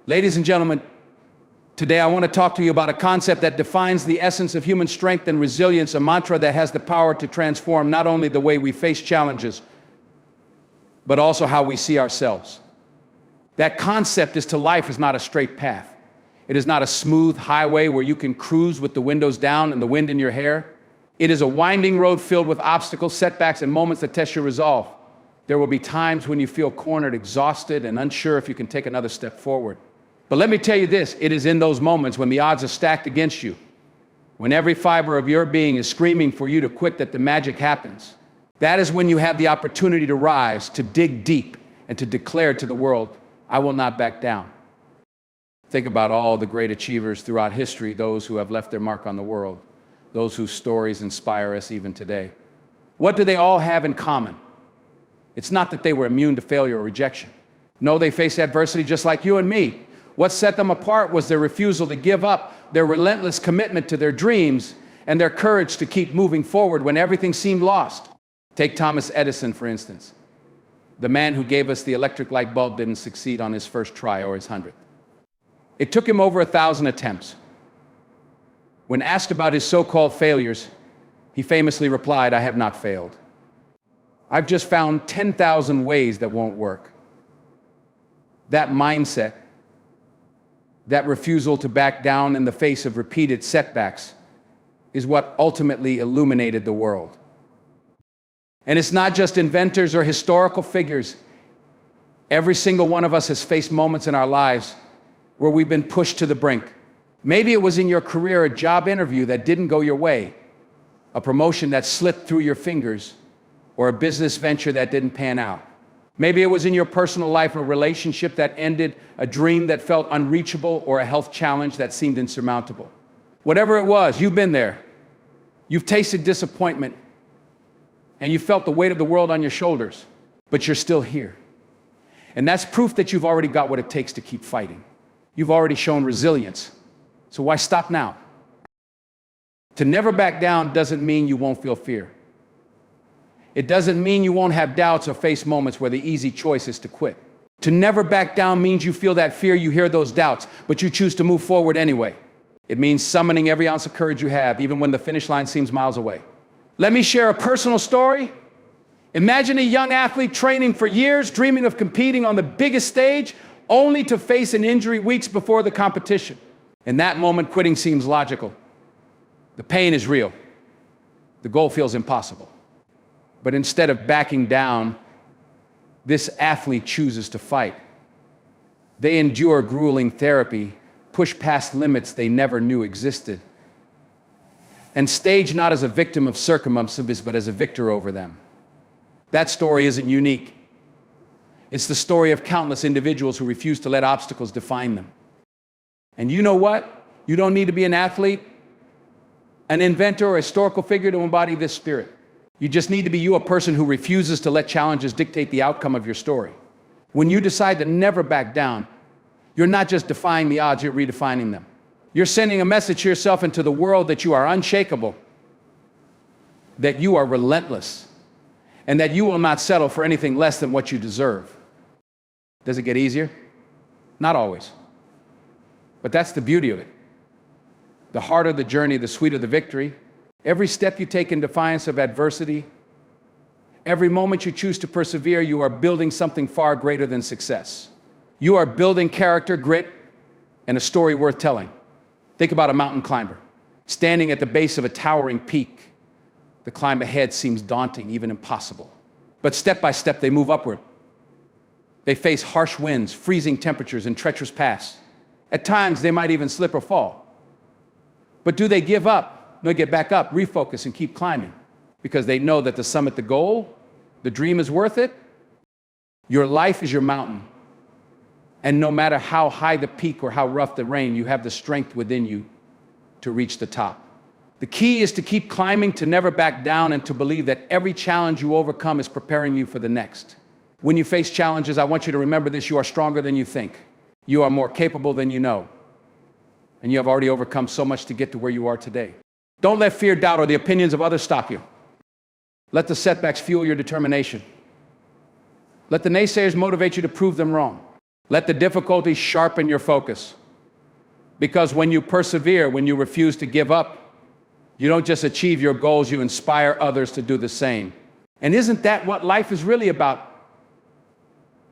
Ladies and gentlemen, today I want to talk to you about a concept that defines the essence of human strength and resilience, a mantra that has the power to transform not only the way we face challenges, but also how we see ourselves. That concept is to life is not a straight path. It is not a smooth highway where you can cruise with the windows down and the wind in your hair. It is a winding road filled with obstacles, setbacks, and moments that test your resolve. There will be times when you feel cornered, exhausted, and unsure if you can take another step forward. But let me tell you this, it is in those moments when the odds are stacked against you, when every fiber of your being is screaming for you to quit, that the magic happens. That is when you have the opportunity to rise, to dig deep, and to declare to the world, I will not back down. Think about all the great achievers throughout history, those who have left their mark on the world, those whose stories inspire us even today. What do they all have in common? It's not that they were immune to failure or rejection. No, they faced adversity just like you and me. What set them apart was their refusal to give up, their relentless commitment to their dreams, and their courage to keep moving forward when everything seemed lost. Take Thomas Edison, for instance. The man who gave us the electric light bulb didn't succeed on his first try or his 100th. It took him over 1,000 attempts. When asked about his so-called failures, he famously replied, I have not failed. I've just found 10,000 ways that won't work. That mindset, that refusal to back down in the face of repeated setbacks, is what ultimately illuminated the world. And it's not just inventors or historical figures. Every single one of us has faced moments in our lives where we've been pushed to the brink. Maybe it was in your career, a job interview that didn't go your way, a promotion that slipped through your fingers, or a business venture that didn't pan out. Maybe it was in your personal life, a relationship that ended, a dream that felt unreachable, or a health challenge that seemed insurmountable. Whatever it was, you've been there. You've tasted disappointment, and you felt the weight of the world on your shoulders, but you're still here. And that's proof that you've already got what it takes to keep fighting. You've already shown resilience. So why stop now? To never back down doesn't mean you won't feel fear. It doesn't mean you won't have doubts or face moments where the easy choice is to quit. To never back down means you feel that fear, you hear those doubts, but you choose to move forward anyway. It means summoning every ounce of courage you have, even when the finish line seems miles away. Let me share a personal story. Imagine a young athlete training for years, dreaming of competing on the biggest stage, only to face an injury weeks before the competition. In that moment, quitting seems logical. The pain is real. The goal feels impossible. But instead of backing down, this athlete chooses to fight. They endure grueling therapy, push past limits they never knew existed, and stage not as a victim of circumstances, but as a victor over them. That story isn't unique. It's the story of countless individuals who refuse to let obstacles define them. And you know what? You don't need to be an athlete, an inventor, or a historical figure to embody this spirit. You just need to be you, a person who refuses to let challenges dictate the outcome of your story. When you decide to never back down, you're not just defying the odds, you're redefining them. You're sending a message to yourself and to the world that you are unshakable, that you are relentless, and that you will not settle for anything less than what you deserve. Does it get easier? Not always. But that's the beauty of it. The harder the journey, the sweeter the victory. Every step you take in defiance of adversity, every moment you choose to persevere, you are building something far greater than success. You are building character, grit, and a story worth telling. Think about a mountain climber. Standing at the base of a towering peak, the climb ahead seems daunting, even impossible. But step by step, they move upward. They face harsh winds, freezing temperatures, and treacherous paths. At times, they might even slip or fall. But do they give up? No, get back up, refocus, and keep climbing, because they know that the summit, the goal, the dream is worth it. Your life is your mountain. And no matter how high the peak or how rough the rain, you have the strength within you to reach the top. The key is to keep climbing, to never back down, and to believe that every challenge you overcome is preparing you for the next. When you face challenges, I want you to remember this: you are stronger than you think. You are more capable than you know. And you have already overcome so much to get to where you are today. Don't let fear, doubt, or the opinions of others stop you. Let the setbacks fuel your determination. Let the naysayers motivate you to prove them wrong. Let the difficulty sharpen your focus. Because when you persevere, when you refuse to give up, you don't just achieve your goals, you inspire others to do the same. And isn't that what life is really about?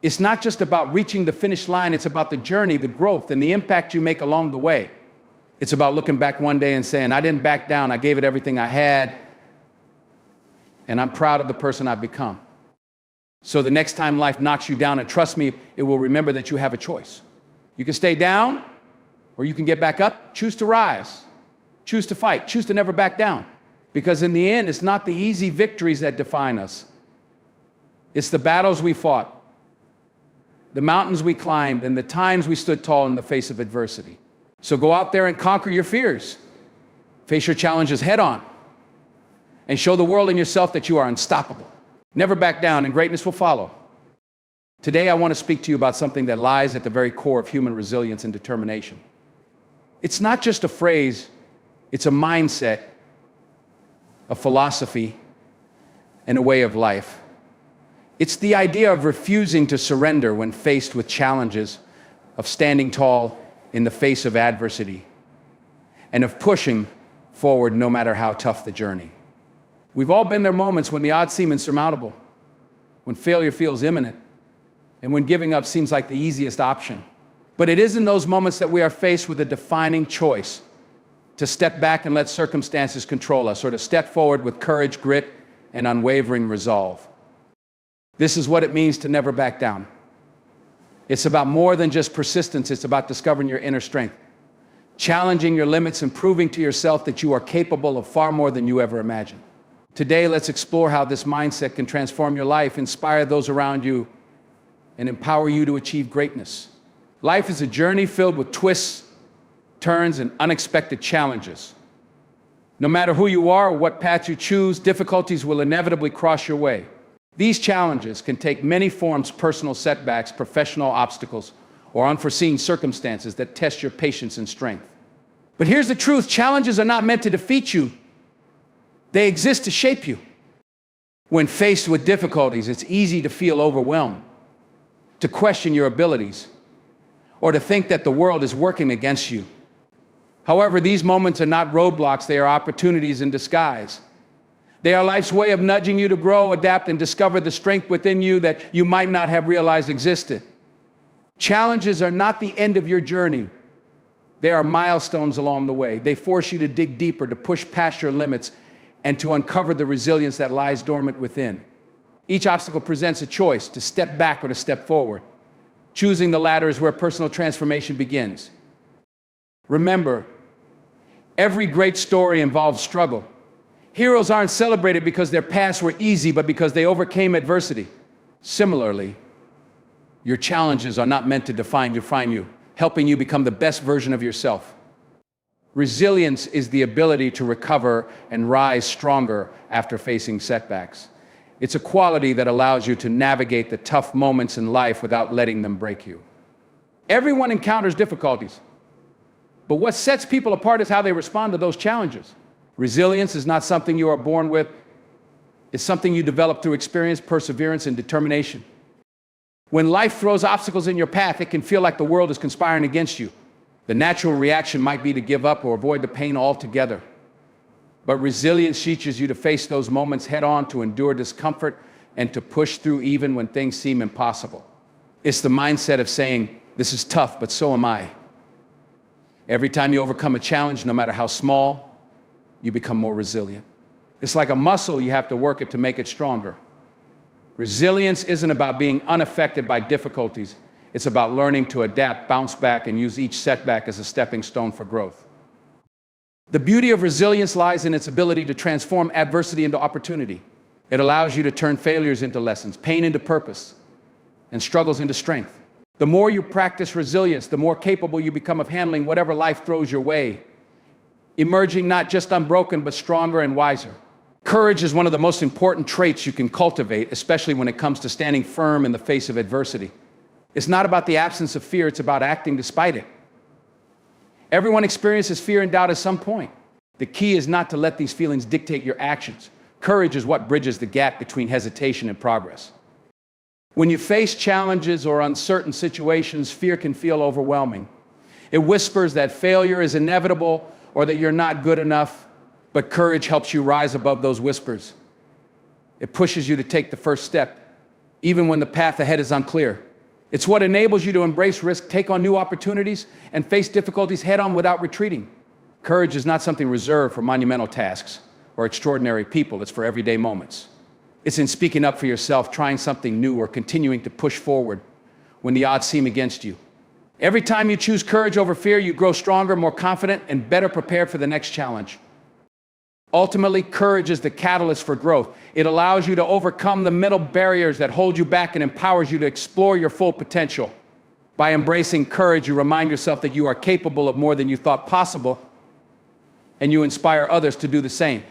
It's not just about reaching the finish line, it's about the journey, the growth, and the impact you make along the way. It's about looking back one day and saying, I didn't back down, I gave it everything I had, and I'm proud of the person I've become. So the next time life knocks you down, and trust me, it will remember that you have a choice. You can stay down, or you can get back up. Choose to rise. Choose to fight. Choose to never back down. Because in the end, it's not the easy victories that define us. It's the battles we fought, the mountains we climbed, and the times we stood tall in the face of adversity. So go out there and conquer your fears. Face your challenges head on. And show the world and yourself that you are unstoppable. Never back down, and greatness will follow. Today, I want to speak to you about something that lies at the very core of human resilience and determination. It's not just a phrase, it's a mindset, a philosophy, and a way of life. It's the idea of refusing to surrender when faced with challenges, of standing tall in the face of adversity, and of pushing forward no matter how tough the journey. We've all been there moments when the odds seem insurmountable, when failure feels imminent, and when giving up seems like the easiest option. But it is in those moments that we are faced with a defining choice to step back and let circumstances control us, or to step forward with courage, grit, and unwavering resolve. This is what it means to never back down. It's about more than just persistence, it's about discovering your inner strength, challenging your limits, and proving to yourself that you are capable of far more than you ever imagined. Today, let's explore how this mindset can transform your life, inspire those around you, and empower you to achieve greatness. Life is a journey filled with twists, turns, and unexpected challenges. No matter who you are or what path you choose, difficulties will inevitably cross your way. These challenges can take many forms: personal setbacks, professional obstacles, or unforeseen circumstances that test your patience and strength. But here's the truth: challenges are not meant to defeat you. They exist to shape you. When faced with difficulties, it's easy to feel overwhelmed, to question your abilities, or to think that the world is working against you. However, these moments are not roadblocks, they are opportunities in disguise. They are life's way of nudging you to grow, adapt, and discover the strength within you that you might not have realized existed. Challenges are not the end of your journey. They are milestones along the way. They force you to dig deeper, to push past your limits, and to uncover the resilience that lies dormant within. Each obstacle presents a choice to step back or to step forward. Choosing the latter is where personal transformation begins. Remember, every great story involves struggle. Heroes aren't celebrated because their paths were easy, but because they overcame adversity. Similarly, your challenges are not meant to define you, helping you become the best version of yourself. Resilience is the ability to recover and rise stronger after facing setbacks. It's a quality that allows you to navigate the tough moments in life without letting them break you. Everyone encounters difficulties, but what sets people apart is how they respond to those challenges. Resilience is not something you are born with. It's something you develop through experience, perseverance, and determination. When life throws obstacles in your path, it can feel like the world is conspiring against you. The natural reaction might be to give up or avoid the pain altogether. But resilience teaches you to face those moments head on, to endure discomfort, and to push through even when things seem impossible. It's the mindset of saying, this is tough, but so am I. Every time you overcome a challenge, no matter how small, you become more resilient. It's like a muscle, you have to work it to make it stronger. Resilience isn't about being unaffected by difficulties. It's about learning to adapt, bounce back, and use each setback as a stepping stone for growth. The beauty of resilience lies in its ability to transform adversity into opportunity. It allows you to turn failures into lessons, pain into purpose, and struggles into strength. The more you practice resilience, the more capable you become of handling whatever life throws your way, emerging not just unbroken, but stronger and wiser. Courage is one of the most important traits you can cultivate, especially when it comes to standing firm in the face of adversity. It's not about the absence of fear, it's about acting despite it. Everyone experiences fear and doubt at some point. The key is not to let these feelings dictate your actions. Courage is what bridges the gap between hesitation and progress. When you face challenges or uncertain situations, fear can feel overwhelming. It whispers that failure is inevitable or that you're not good enough, but courage helps you rise above those whispers. It pushes you to take the first step, even when the path ahead is unclear. It's what enables you to embrace risk, take on new opportunities, and face difficulties head-on without retreating. Courage is not something reserved for monumental tasks or extraordinary people. It's for everyday moments. It's in speaking up for yourself, trying something new, or continuing to push forward when the odds seem against you. Every time you choose courage over fear, you grow stronger, more confident, and better prepared for the next challenge. Ultimately, courage is the catalyst for growth. It allows you to overcome the mental barriers that hold you back and empowers you to explore your full potential. By embracing courage, you remind yourself that you are capable of more than you thought possible, and you inspire others to do the same.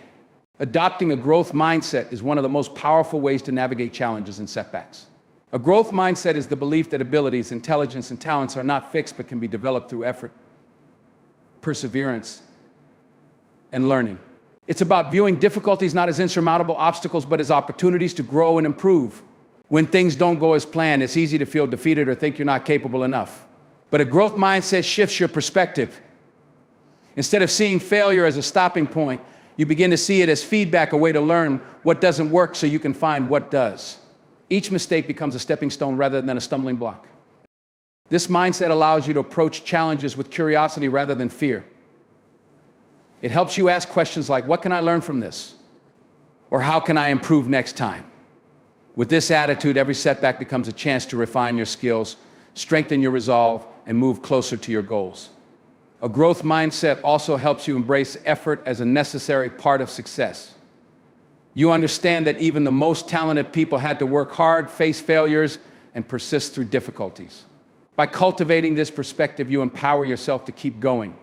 Adopting a growth mindset is one of the most powerful ways to navigate challenges and setbacks. A growth mindset is the belief that abilities, intelligence, and talents are not fixed but can be developed through effort, perseverance, and learning. It's about viewing difficulties not as insurmountable obstacles but as opportunities to grow and improve. When things don't go as planned, it's easy to feel defeated or think you're not capable enough. But a growth mindset shifts your perspective. Instead of seeing failure as a stopping point, you begin to see it as feedback, a way to learn what doesn't work so you can find what does. Each mistake becomes a stepping stone rather than a stumbling block. This mindset allows you to approach challenges with curiosity rather than fear. It helps you ask questions like, what can I learn from this? Or how can I improve next time? With this attitude, every setback becomes a chance to refine your skills, strengthen your resolve, and move closer to your goals. A growth mindset also helps you embrace effort as a necessary part of success. You understand that even the most talented people had to work hard, face failures, and persist through difficulties. By cultivating this perspective, you empower yourself to keep going,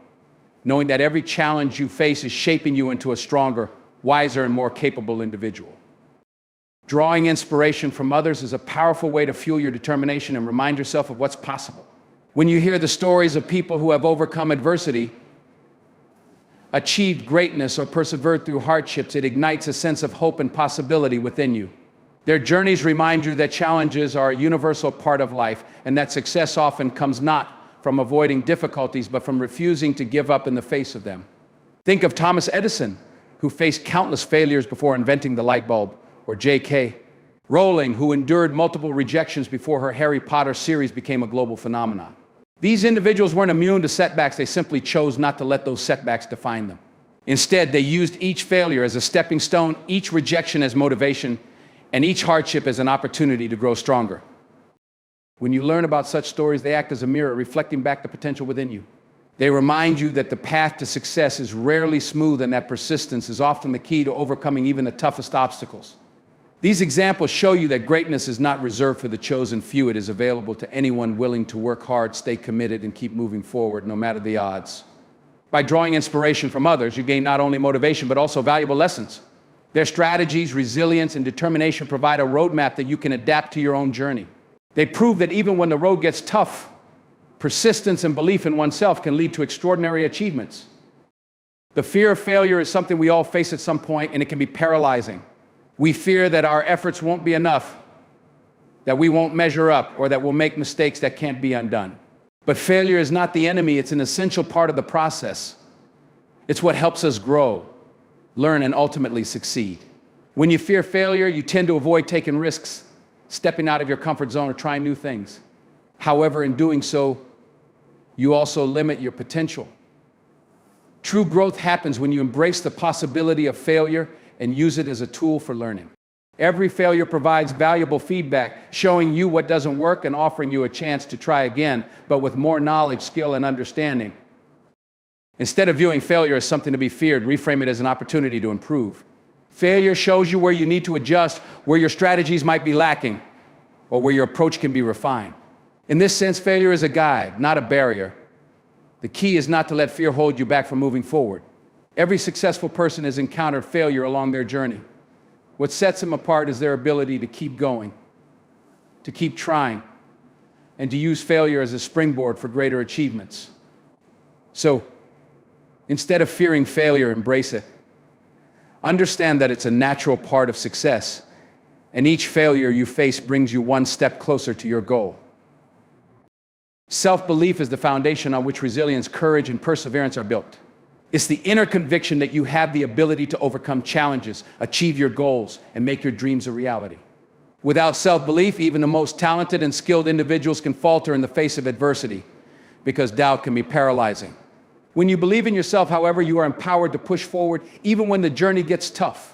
knowing that every challenge you face is shaping you into a stronger, wiser, and more capable individual. Drawing inspiration from others is a powerful way to fuel your determination and remind yourself of what's possible. When you hear the stories of people who have overcome adversity, achieved greatness, or persevered through hardships, it ignites a sense of hope and possibility within you. Their journeys remind you that challenges are a universal part of life, and that success often comes not from avoiding difficulties, but from refusing to give up in the face of them. Think of Thomas Edison, who faced countless failures before inventing the light bulb, or J.K. Rowling, who endured multiple rejections before her Harry Potter series became a global phenomenon. These individuals weren't immune to setbacks, they simply chose not to let those setbacks define them. Instead, they used each failure as a stepping stone, each rejection as motivation, and each hardship as an opportunity to grow stronger. When you learn about such stories, they act as a mirror, reflecting back the potential within you. They remind you that the path to success is rarely smooth and that persistence is often the key to overcoming even the toughest obstacles. These examples show you that greatness is not reserved for the chosen few. It is available to anyone willing to work hard, stay committed, and keep moving forward no matter the odds. By drawing inspiration from others, you gain not only motivation but also valuable lessons. Their strategies, resilience, and determination provide a roadmap that you can adapt to your own journey. They prove that even when the road gets tough, persistence and belief in oneself can lead to extraordinary achievements. The fear of failure is something we all face at some point, and it can be paralyzing. We fear that our efforts won't be enough, that we won't measure up, or that we'll make mistakes that can't be undone. But failure is not the enemy, it's an essential part of the process. It's what helps us grow, learn, and ultimately succeed. When you fear failure, you tend to avoid taking risks, stepping out of your comfort zone, or trying new things. However, in doing so, you also limit your potential. True growth happens when you embrace the possibility of failure and use it as a tool for learning. Every failure provides valuable feedback, showing you what doesn't work and offering you a chance to try again, but with more knowledge, skill, and understanding. Instead of viewing failure as something to be feared, reframe it as an opportunity to improve. Failure shows you where you need to adjust, where your strategies might be lacking, or where your approach can be refined. In this sense, failure is a guide, not a barrier. The key is not to let fear hold you back from moving forward. Every successful person has encountered failure along their journey. What sets them apart is their ability to keep going, to keep trying, and to use failure as a springboard for greater achievements. So, instead of fearing failure, embrace it. Understand that it's a natural part of success, and each failure you face brings you one step closer to your goal. Self-belief is the foundation on which resilience, courage, and perseverance are built. It's the inner conviction that you have the ability to overcome challenges, achieve your goals, and make your dreams a reality. Without self-belief, even the most talented and skilled individuals can falter in the face of adversity, because doubt can be paralyzing. When you believe in yourself, however, you are empowered to push forward even when the journey gets tough.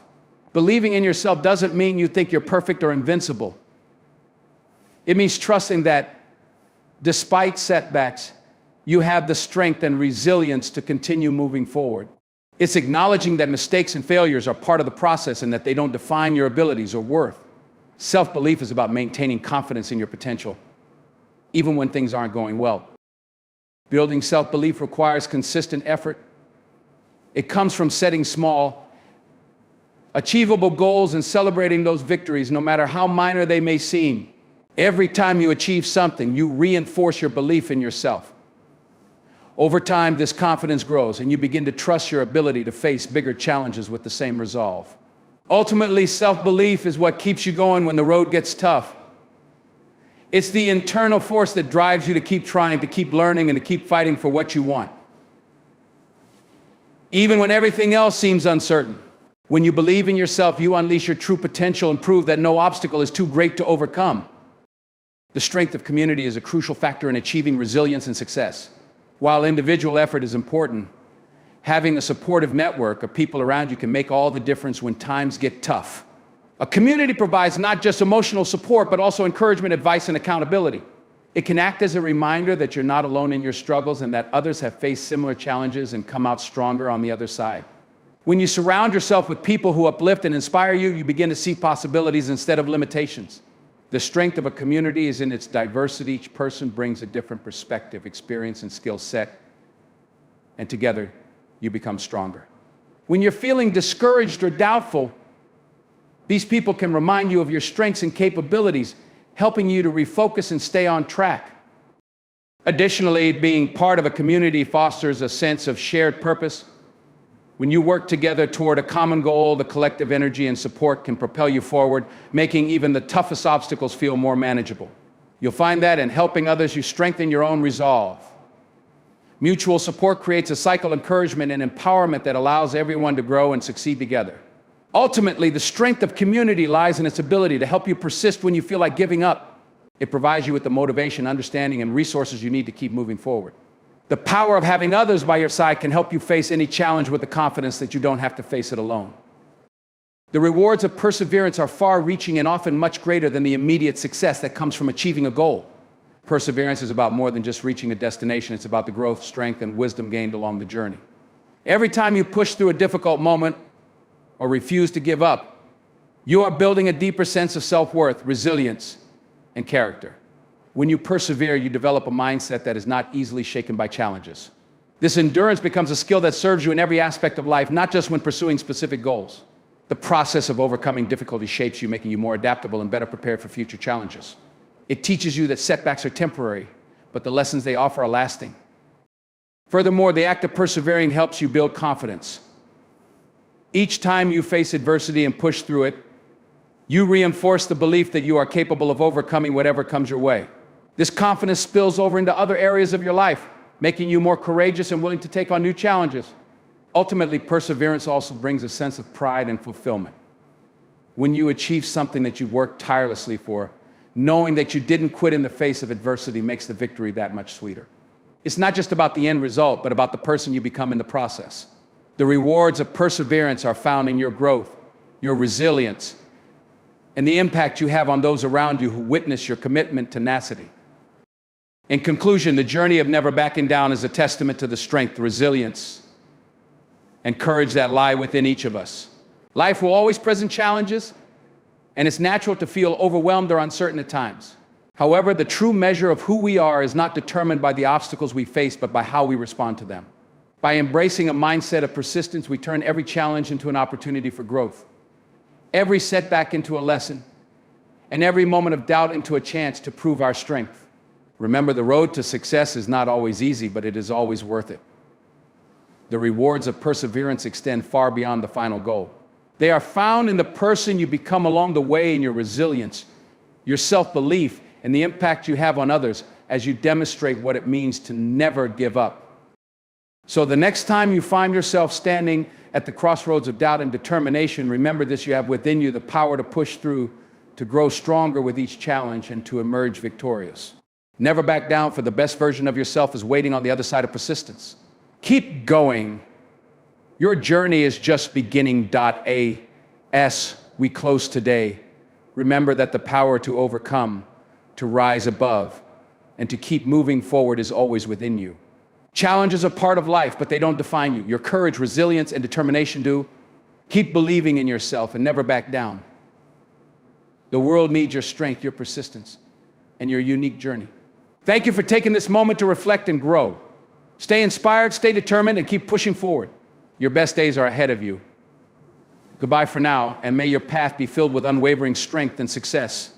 Believing in yourself doesn't mean you think you're perfect or invincible. It means trusting that despite setbacks, you have the strength and resilience to continue moving forward. It's acknowledging that mistakes and failures are part of the process and that they don't define your abilities or worth. Self-belief is about maintaining confidence in your potential, even when things aren't going well. Building self-belief requires consistent effort. It comes from setting small, achievable goals and celebrating those victories, no matter how minor they may seem. Every time you achieve something, you reinforce your belief in yourself. Over time, this confidence grows, and you begin to trust your ability to face bigger challenges with the same resolve. Ultimately, self-belief is what keeps you going when the road gets tough. It's the internal force that drives you to keep trying, to keep learning, and to keep fighting for what you want. Even when everything else seems uncertain, when you believe in yourself, you unleash your true potential and prove that no obstacle is too great to overcome. The strength of community is a crucial factor in achieving resilience and success. While individual effort is important, having a supportive network of people around you can make all the difference when times get tough. A community provides not just emotional support, but also encouragement, advice, and accountability. It can act as a reminder that you're not alone in your struggles and that others have faced similar challenges and come out stronger on the other side. When you surround yourself with people who uplift and inspire you, you begin to see possibilities instead of limitations. The strength of a community is in its diversity. Each person brings a different perspective, experience, and skill set, and together you become stronger. When you're feeling discouraged or doubtful, these people can remind you of your strengths and capabilities, helping you to refocus and stay on track. Additionally, being part of a community fosters a sense of shared purpose. When you work together toward a common goal, the collective energy and support can propel you forward, making even the toughest obstacles feel more manageable. You'll find that in helping others, you strengthen your own resolve. Mutual support creates a cycle of encouragement and empowerment that allows everyone to grow and succeed together. Ultimately, the strength of community lies in its ability to help you persist when you feel like giving up. It provides you with the motivation, understanding, and resources you need to keep moving forward. The power of having others by your side can help you face any challenge with the confidence that you don't have to face it alone. The rewards of perseverance are far-reaching and often much greater than the immediate success that comes from achieving a goal. Perseverance is about more than just reaching a destination. It's about the growth, strength, and wisdom gained along the journey. Every time you push through a difficult moment or refuse to give up, you are building a deeper sense of self-worth, resilience, and character. When you persevere, you develop a mindset that is not easily shaken by challenges. This endurance becomes a skill that serves you in every aspect of life, not just when pursuing specific goals. The process of overcoming difficulty shapes you, making you more adaptable and better prepared for future challenges. It teaches you that setbacks are temporary, but the lessons they offer are lasting. Furthermore, the act of persevering helps you build confidence. Each time you face adversity and push through it, you reinforce the belief that you are capable of overcoming whatever comes your way. This confidence spills over into other areas of your life, making you more courageous and willing to take on new challenges. Ultimately, perseverance also brings a sense of pride and fulfillment. When you achieve something that you've worked tirelessly for, knowing that you didn't quit in the face of adversity makes the victory that much sweeter. It's not just about the end result, but about the person you become in the process. The rewards of perseverance are found in your growth, your resilience, and the impact you have on those around you who witness your commitment, tenacity. In conclusion, the journey of never backing down is a testament to the strength, resilience, and courage that lie within each of us. Life will always present challenges, and it's natural to feel overwhelmed or uncertain at times. However, the true measure of who we are is not determined by the obstacles we face, but by how we respond to them. By embracing a mindset of persistence, we turn every challenge into an opportunity for growth, every setback into a lesson, and every moment of doubt into a chance to prove our strength. Remember, the road to success is not always easy, but it is always worth it. The rewards of perseverance extend far beyond the final goal. They are found in the person you become along the way, in your resilience, your self-belief, and the impact you have on others as you demonstrate what it means to never give up. So the next time you find yourself standing at the crossroads of doubt and determination, remember this: you have within you the power to push through, to grow stronger with each challenge, and to emerge victorious. Never back down, for the best version of yourself is waiting on the other side of persistence. Keep going. Your journey is just beginning. As we close today, remember that the power to overcome, to rise above, and to keep moving forward is always within you. Challenges are part of life, but they don't define you. Your courage, resilience, and determination do. Keep believing in yourself and never back down. The world needs your strength, your persistence, and your unique journey. Thank you for taking this moment to reflect and grow. Stay inspired, stay determined, and keep pushing forward. Your best days are ahead of you. Goodbye for now, and may your path be filled with unwavering strength and success.